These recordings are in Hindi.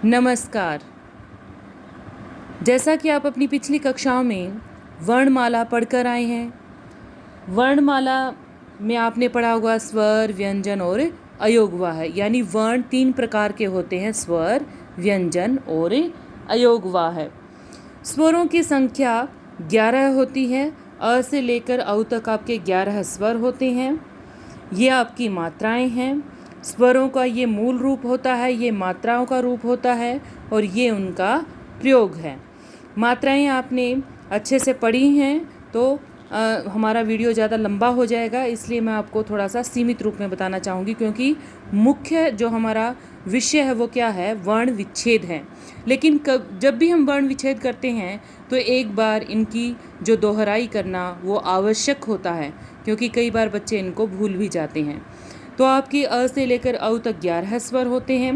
नमस्कार। जैसा कि आप अपनी पिछली कक्षाओं में वर्णमाला पढ़कर आए हैं, वर्णमाला में आपने पढ़ा होगा स्वर, व्यंजन और अयोगवाह, यानी वर्ण 3 प्रकार के होते हैं, स्वर, व्यंजन और अयोगवाह। स्वरों की संख्या 11 होती है। अ से लेकर औ तक आपके 11 स्वर होते हैं। ये आपकी मात्राएं हैं। स्वरों का ये मूल रूप होता है, ये मात्राओं का रूप होता है और ये उनका प्रयोग है। मात्राएं आपने अच्छे से पढ़ी हैं तो हमारा वीडियो ज़्यादा लंबा हो जाएगा, इसलिए मैं आपको थोड़ा सा सीमित रूप में बताना चाहूँगी, क्योंकि मुख्य जो हमारा विषय है वो क्या है, वर्ण विच्छेद है। लेकिन जब भी हम वर्ण विच्छेद करते हैं तो एक बार इनकी जो दोहराई करना वो आवश्यक होता है, क्योंकि कई बार बच्चे इनको भूल भी जाते हैं। तो आपकी अ से लेकर औ तक 11 स्वर होते हैं।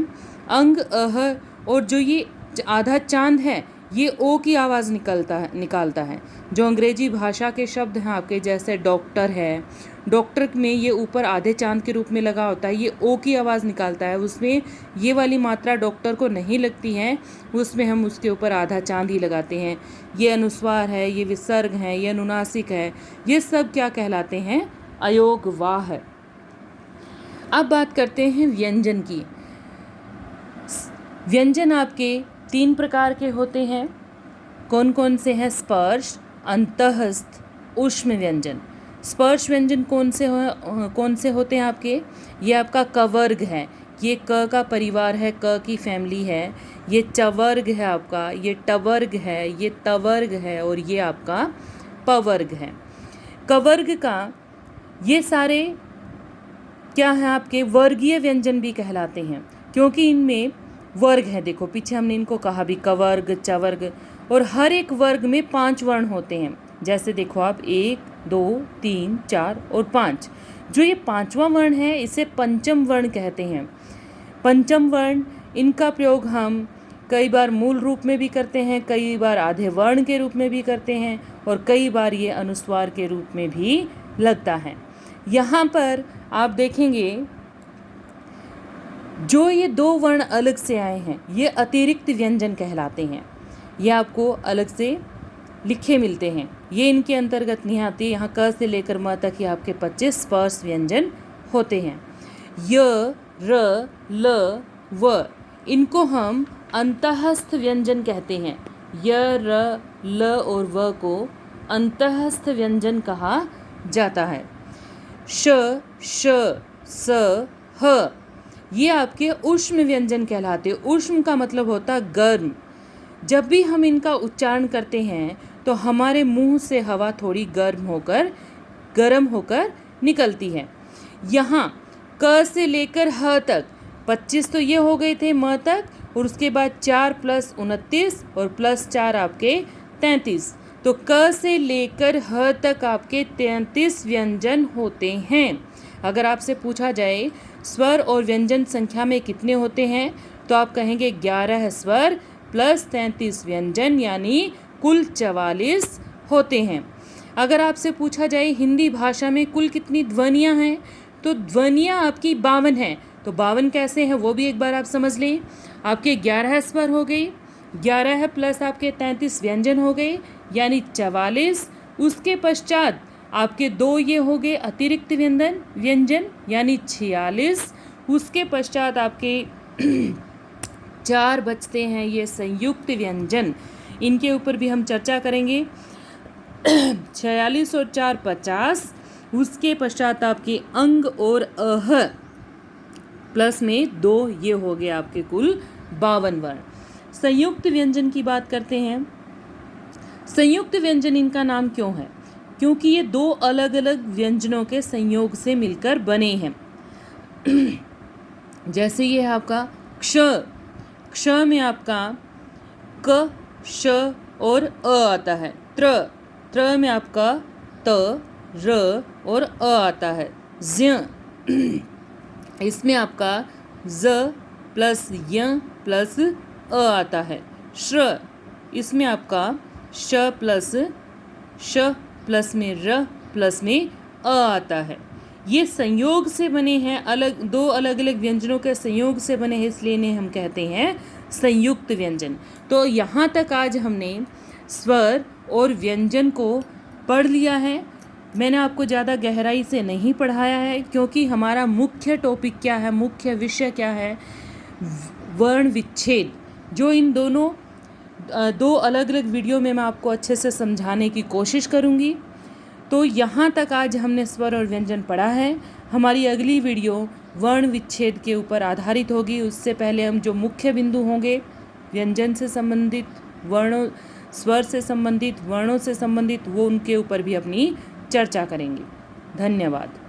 अंग, अह और जो ये आधा चांद है ये ओ की आवाज़ निकालता है। जो अंग्रेजी भाषा के शब्द हैं आपके, जैसे डॉक्टर है, डॉक्टर में ये ऊपर आधे चांद के रूप में लगा होता है, ये ओ की आवाज़ निकालता है। उसमें ये वाली मात्रा डॉक्टर को नहीं लगती है, उसमें हम उसके ऊपर आधा चांद ही लगाते हैं। ये अनुस्वार है, ये विसर्ग है, ये अनुनासिक है, ये सब क्या कहलाते हैं, अयोगवाह। अब बात करते हैं व्यंजन की। व्यंजन आपके 3 प्रकार के होते हैं। कौन कौन से हैं? स्पर्श, अंतःस्थ, ऊष्म व्यंजन। स्पर्श व्यंजन कौन से होते हैं आपके? ये आपका क वर्ग है, ये क का परिवार है, क की फैमिली है। ये च वर्ग है आपका, ये ट वर्ग है, ये त वर्ग है और ये आपका प वर्ग है। क वर्ग का ये सारे क्या है आपके, वर्गीय व्यंजन भी कहलाते हैं, क्योंकि इनमें वर्ग है। देखो पीछे हमने इनको कहा भी, क वर्ग, च वर्ग, और हर एक वर्ग में 5 वर्ण होते हैं। जैसे देखो आप 1, 2, 3, 4 और 5। जो ये 5वां वर्ण है इसे पंचम वर्ण कहते हैं। पंचम वर्ण, इनका प्रयोग हम कई बार मूल रूप में भी करते हैं, कई बार आधे वर्ण के रूप में भी करते हैं और कई बार ये अनुस्वार के रूप में भी लगता है। यहाँ पर आप देखेंगे जो ये 2 वर्ण अलग से आए हैं ये अतिरिक्त व्यंजन कहलाते हैं। ये आपको अलग से लिखे मिलते हैं, ये इनके अंतर्गत नहीं आते। यहाँ क से लेकर म तक ये आपके 25 स्पर्श व्यंजन होते हैं। य, र, ल, व, इनको हम अंतःस्थ व्यंजन कहते हैं। य, र, ल और व को अंतःस्थ व्यंजन कहा जाता है। श, श, स, ह, ये आपके ऊष्म व्यंजन कहलाते हैं। ऊष्म का मतलब होता है गर्म। जब भी हम इनका उच्चारण करते हैं तो हमारे मुंह से हवा थोड़ी गर्म होकर निकलती है। यहाँ क से लेकर ह तक 25 तो ये हो गए थे, म तक, और उसके बाद 4 + 29 और +4 आपके 33। तो क से लेकर ह तक आपके 33 व्यंजन होते हैं। अगर आपसे पूछा जाए स्वर और व्यंजन संख्या में कितने होते हैं तो आप कहेंगे 11 स्वर + 33 व्यंजन, यानी कुल 44 होते हैं। अगर आपसे पूछा जाए हिंदी भाषा में कुल कितनी ध्वनियाँ हैं तो ध्वनियाँ आपकी 52 हैं। तो 52 कैसे हैं वो भी एक बार आप समझ लें। आपके 11 स्वर हो गए, 11 + आपके 33 व्यंजन हो गए, यानी 44। उसके पश्चात आपके 2 ये हो गए अतिरिक्त व्यंजन, यानी 46। उसके पश्चात आपके 4 बचते हैं ये संयुक्त व्यंजन, इनके ऊपर भी हम चर्चा करेंगे। 46 और 4 50। उसके पश्चात आपके अंग और अह प्लस में 2 ये हो गए आपके कुल 52 वर्ण। संयुक्त व्यंजन की बात करते हैं। संयुक्त व्यंजन इनका नाम क्यों है? क्योंकि ये 2 अलग अलग व्यंजनों के संयोग से मिलकर बने हैं। जैसे ये है आपका क्ष, क्ष में आपका क, श और अ आता है। त्र में आपका त, र और अ आता है। ज्ञ, इसमें आपका ज + य + अ आता है। श्र, इसमें आपका श + में र + में अ आता है। ये संयोग से बने हैं, दो अलग अलग व्यंजनों के संयोग से बने हैं, इसलिए इन्हें हम कहते हैं संयुक्त व्यंजन। तो यहाँ तक आज हमने स्वर और व्यंजन को पढ़ लिया है। मैंने आपको ज़्यादा गहराई से नहीं पढ़ाया है, क्योंकि हमारा मुख्य टॉपिक क्या है, मुख्य विषय क्या है, वर्ण विच्छेद, जो इन दोनों दो अलग अलग वीडियो में मैं आपको अच्छे से समझाने की कोशिश करूँगी। तो यहाँ तक आज हमने स्वर और व्यंजन पढ़ा है। हमारी अगली वीडियो वर्ण विच्छेद के ऊपर आधारित होगी। उससे पहले हम जो मुख्य बिंदु होंगे, व्यंजन से संबंधित, वर्णों, स्वर से संबंधित, वर्णों से संबंधित, वो उनके ऊपर भी अपनी चर्चा करेंगे। धन्यवाद।